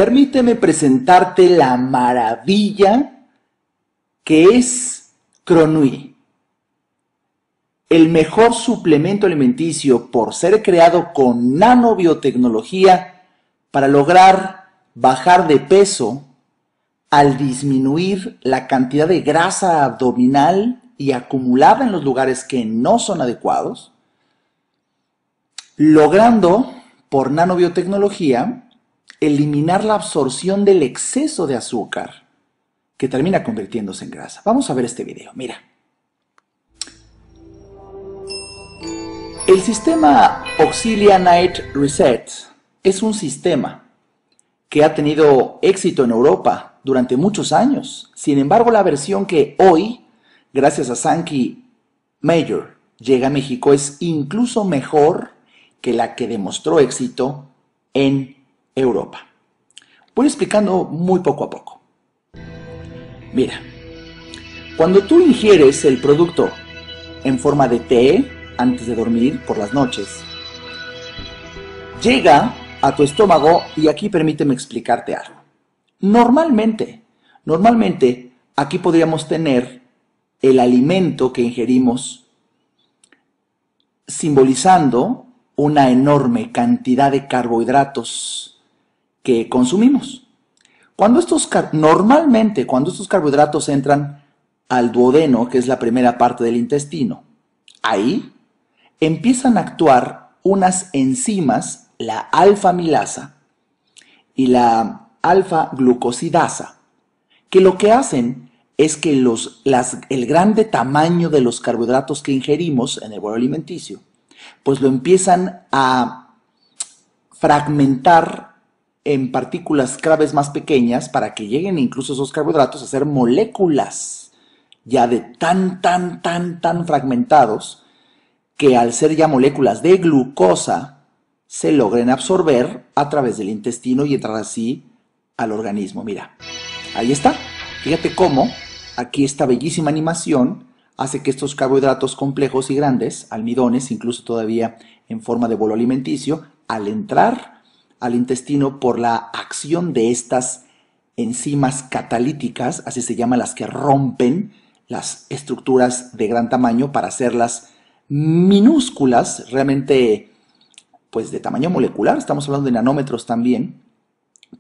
Permíteme presentarte la maravilla que es Cronui, el mejor suplemento alimenticio por ser creado con nanobiotecnología para lograr bajar de peso al disminuir la cantidad de grasa abdominal y acumulada en los lugares que no son adecuados, logrando por nanobiotecnología eliminar la absorción del exceso de azúcar que termina convirtiéndose en grasa. Vamos a ver este video, mira. El sistema Auxilia Night Reset es un sistema que ha tenido éxito en Europa durante muchos años. Sin embargo, la versión que hoy, gracias a Sankey Major, llega a México es incluso mejor que la que demostró éxito en Europa. Voy explicando muy poco a poco. Mira, cuando tú ingieres el producto en forma de té antes de dormir por las noches, llega a tu estómago y aquí permíteme explicarte algo. Normalmente aquí podríamos tener el alimento que ingerimos simbolizando una enorme cantidad de carbohidratos que consumimos. Normalmente cuando estos carbohidratos entran al duodeno, que es la primera parte del intestino, ahí empiezan a actuar unas enzimas, la alfa-amilasa y la alfa-glucosidasa, que lo que hacen es que el grande tamaño de los carbohidratos que ingerimos en el bolo alimenticio, pues lo empiezan a fragmentar en partículas cada vez más pequeñas para que lleguen incluso esos carbohidratos a ser moléculas ya de tan fragmentados que al ser ya moléculas de glucosa se logren absorber a través del intestino y entrar así al organismo. Mira, ahí está. Fíjate cómo aquí esta bellísima animación hace que estos carbohidratos complejos y grandes, almidones, incluso todavía en forma de bolo alimenticio, al entrar al intestino por la acción de estas enzimas catalíticas, así se llaman las que rompen las estructuras de gran tamaño para hacerlas minúsculas, realmente pues de tamaño molecular, estamos hablando de nanómetros también,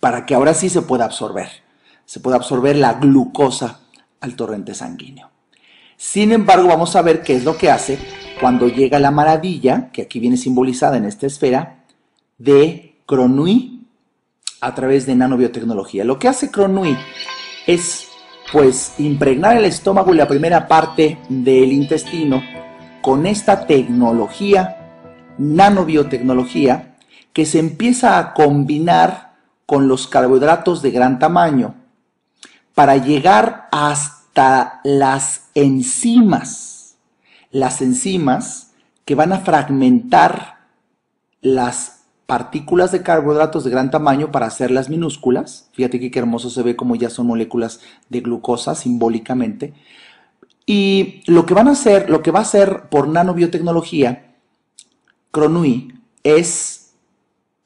para que ahora sí se pueda absorber la glucosa al torrente sanguíneo. Sin embargo, vamos a ver qué es lo que hace cuando llega la maravilla, que aquí viene simbolizada en esta esfera, de Cronui a través de nanobiotecnología. Lo que hace Cronui es pues impregnar el estómago y la primera parte del intestino con esta tecnología, nanobiotecnología, que se empieza a combinar con los carbohidratos de gran tamaño para llegar hasta las enzimas que van a fragmentar las partículas de carbohidratos de gran tamaño para hacerlas minúsculas. Fíjate que qué hermoso se ve como ya son moléculas de glucosa simbólicamente. Y lo que va a hacer por nanobiotecnología, Cronui, es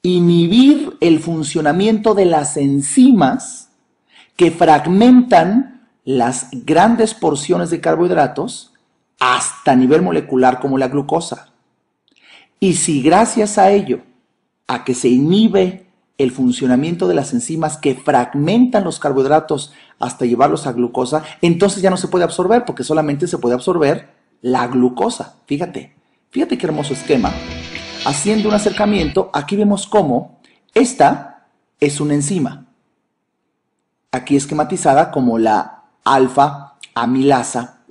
inhibir el funcionamiento de las enzimas que fragmentan las grandes porciones de carbohidratos hasta nivel molecular como la glucosa. Y si gracias a ello, a que se inhibe el funcionamiento de las enzimas que fragmentan los carbohidratos hasta llevarlos a glucosa, entonces ya no se puede absorber porque solamente se puede absorber la glucosa. Fíjate qué hermoso esquema. Haciendo un acercamiento, aquí vemos cómo esta es una enzima. Aquí esquematizada como la alfa-amilasa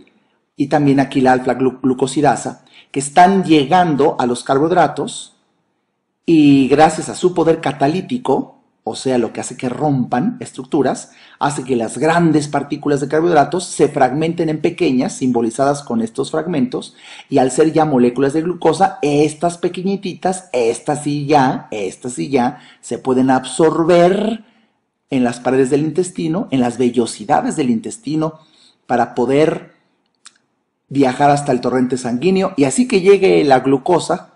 y también aquí la alfa-glucosidasa, que están llegando a los carbohidratos y gracias a su poder catalítico, o sea, lo que hace que rompan estructuras, hace que las grandes partículas de carbohidratos se fragmenten en pequeñas, simbolizadas con estos fragmentos, y al ser ya moléculas de glucosa, estas pequeñititas, estas sí ya, se pueden absorber en las paredes del intestino, en las vellosidades del intestino, para poder viajar hasta el torrente sanguíneo, y así que llegue la glucosa,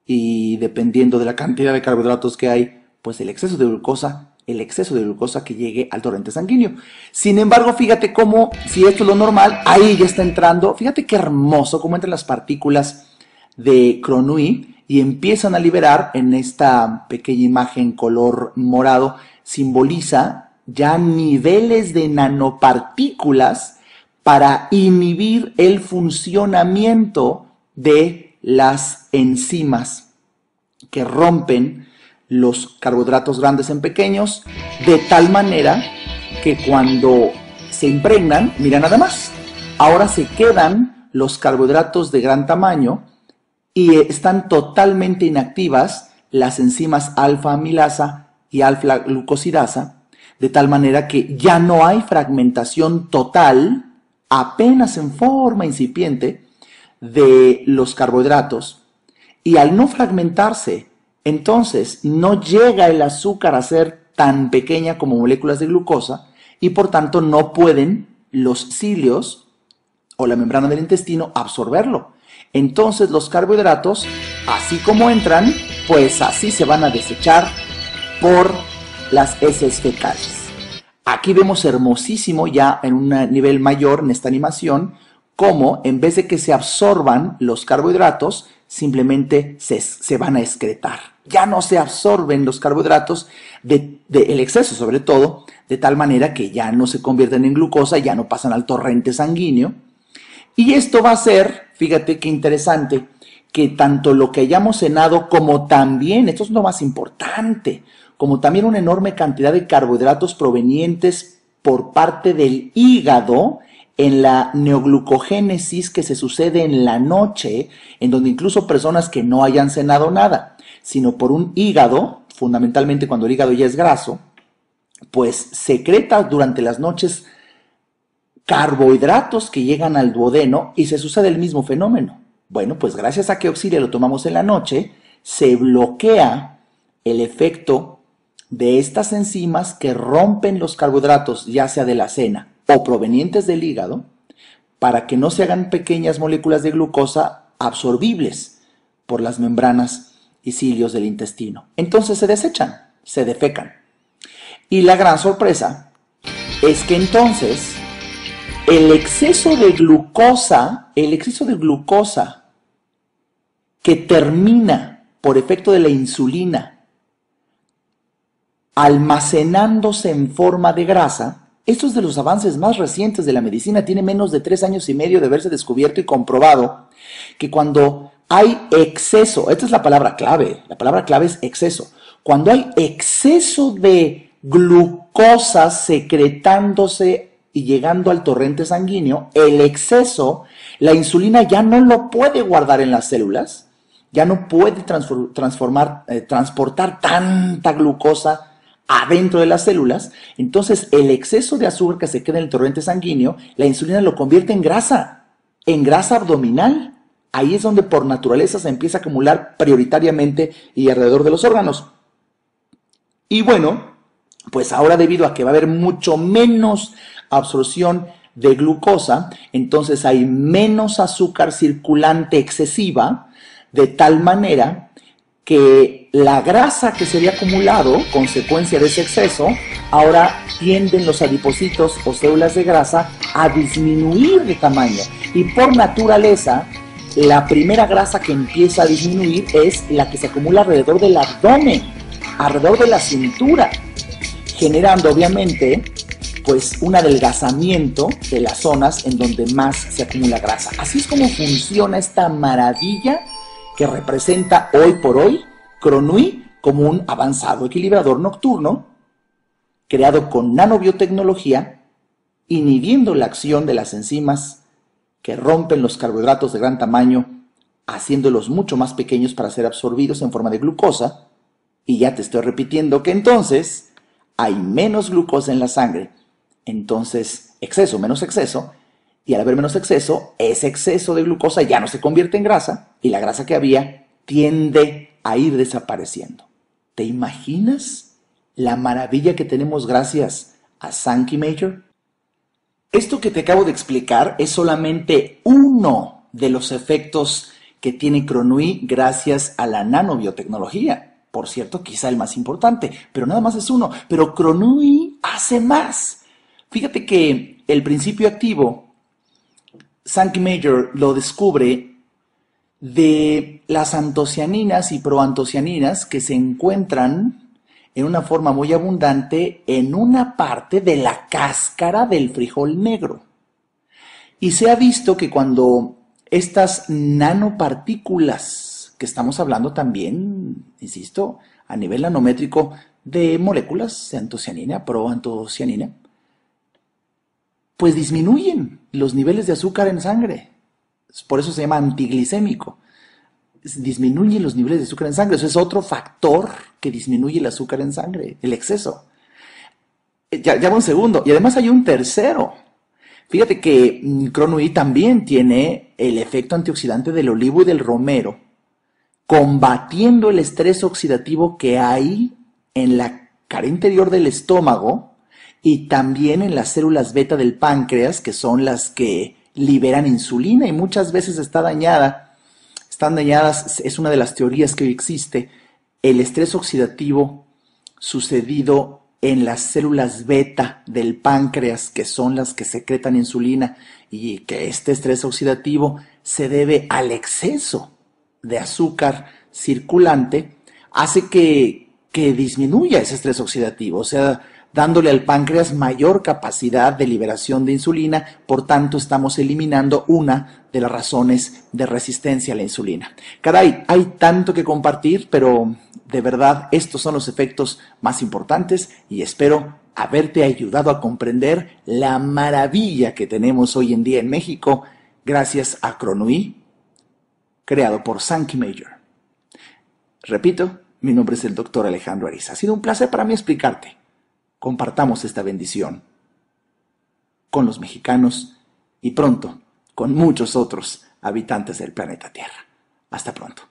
y dependiendo de la cantidad de carbohidratos que hay, pues el exceso de glucosa el exceso de glucosa que llegue al torrente sanguíneo. Sin embargo, fíjate cómo, si esto es lo normal, ahí ya está entrando, fíjate qué hermoso cómo entran las partículas de Gronui y empiezan a liberar en esta pequeña imagen color morado, simboliza ya niveles de nanopartículas para inhibir el funcionamiento de las enzimas que rompen los carbohidratos grandes en pequeños, de tal manera que cuando se impregnan, mira nada más, ahora se quedan los carbohidratos de gran tamaño y están totalmente inactivas las enzimas alfa-amilasa y alfa-glucosidasa, de tal manera que ya no hay fragmentación total, apenas en forma incipiente, de los carbohidratos. Y al no fragmentarse, entonces no llega el azúcar a ser tan pequeña como moléculas de glucosa y por tanto no pueden los cilios o la membrana del intestino absorberlo. Entonces los carbohidratos, así como entran, pues así se van a desechar por las heces fecales. Aquí vemos hermosísimo ya en un nivel mayor en esta animación cómo en vez de que se absorban los carbohidratos, simplemente se van a excretar. Ya no se absorben los carbohidratos el exceso sobre todo, de tal manera que ya no se convierten en glucosa, ya no pasan al torrente sanguíneo. Y esto va a ser, fíjate qué interesante, que tanto lo que hayamos cenado como también, esto es lo más importante, como también una enorme cantidad de carbohidratos provenientes por parte del hígado en la neoglucogénesis que se sucede en la noche, en donde incluso personas que no hayan cenado nada, sino por un hígado, fundamentalmente cuando el hígado ya es graso, pues secreta durante las noches carbohidratos que llegan al duodeno y se sucede el mismo fenómeno. Bueno, pues gracias a que Auxilia lo tomamos en la noche, se bloquea el efecto de estas enzimas que rompen los carbohidratos, ya sea de la cena o provenientes del hígado, para que no se hagan pequeñas moléculas de glucosa absorbibles por las membranas y cilios del intestino. Entonces se desechan, se defecan. Y la gran sorpresa es que entonces el exceso de glucosa que termina por efecto de la insulina almacenándose en forma de grasa, esto es de los avances más recientes de la medicina, tiene menos de 3 años y medio de haberse descubierto y comprobado que cuando hay exceso, esta es la palabra clave es exceso, cuando hay exceso de glucosa secretándose y llegando al torrente sanguíneo, el exceso, la insulina ya no lo puede guardar en las células, ya no puede transportar tanta glucosa adentro de las células, entonces el exceso de azúcar que se queda en el torrente sanguíneo, la insulina lo convierte en grasa abdominal. Ahí es donde por naturaleza se empieza a acumular prioritariamente y alrededor de los órganos. Y bueno, pues ahora debido a que va a haber mucho menos absorción de glucosa, entonces hay menos azúcar circulante excesiva, de tal manera que la grasa que se había acumulado, consecuencia de ese exceso, ahora tienden los adipocitos o células de grasa a disminuir de tamaño. Y por naturaleza, la primera grasa que empieza a disminuir es la que se acumula alrededor del abdomen, alrededor de la cintura, generando obviamente pues un adelgazamiento de las zonas en donde más se acumula grasa. Así es como funciona esta maravilla que representa hoy por hoy Gronui como un avanzado equilibrador nocturno creado con nanobiotecnología, inhibiendo la acción de las enzimas que rompen los carbohidratos de gran tamaño, haciéndolos mucho más pequeños para ser absorbidos en forma de glucosa. Y ya te estoy repitiendo que entonces hay menos glucosa en la sangre, entonces exceso menos exceso, y al haber menos exceso, ese exceso de glucosa ya no se convierte en grasa y la grasa que había tiende a ir desapareciendo. ¿Te imaginas la maravilla que tenemos gracias a Sankey Major? Esto que te acabo de explicar es solamente uno de los efectos que tiene Gronui gracias a la nanobiotecnología. Por cierto, quizá el más importante, pero nada más es uno. Pero Gronui hace más. Fíjate que el principio activo, Sankey Major lo descubre de las antocianinas y proantocianinas que se encuentran en una forma muy abundante en una parte de la cáscara del frijol negro. Y se ha visto que cuando estas nanopartículas, que estamos hablando también, insisto, a nivel nanométrico de moléculas de antocianina, proantocianina, pues disminuyen los niveles de azúcar en sangre. Por eso se llama antiglicémico. Disminuyen los niveles de azúcar en sangre. Eso es otro factor que disminuye el azúcar en sangre, el exceso. Ya va un segundo. Y además hay un tercero. Fíjate que Gronui también tiene el efecto antioxidante del olivo y del romero, combatiendo el estrés oxidativo que hay en la cara interior del estómago y también en las células beta del páncreas, que son las que liberan insulina y muchas veces están dañadas, es una de las teorías que hoy existe, el estrés oxidativo sucedido en las células beta del páncreas, que son las que secretan insulina, y que este estrés oxidativo se debe al exceso de azúcar circulante, hace que disminuya ese estrés oxidativo, o sea, dándole al páncreas mayor capacidad de liberación de insulina, por tanto estamos eliminando una de las razones de resistencia a la insulina. Caray, hay tanto que compartir, pero de verdad estos son los efectos más importantes y espero haberte ayudado a comprender la maravilla que tenemos hoy en día en México gracias a Gronui, creado por Sankey Major. Repito, mi nombre es el Dr. Alejandro Ariza. Ha sido un placer para mí explicarte. Compartamos esta bendición con los mexicanos y pronto con muchos otros habitantes del planeta Tierra. Hasta pronto.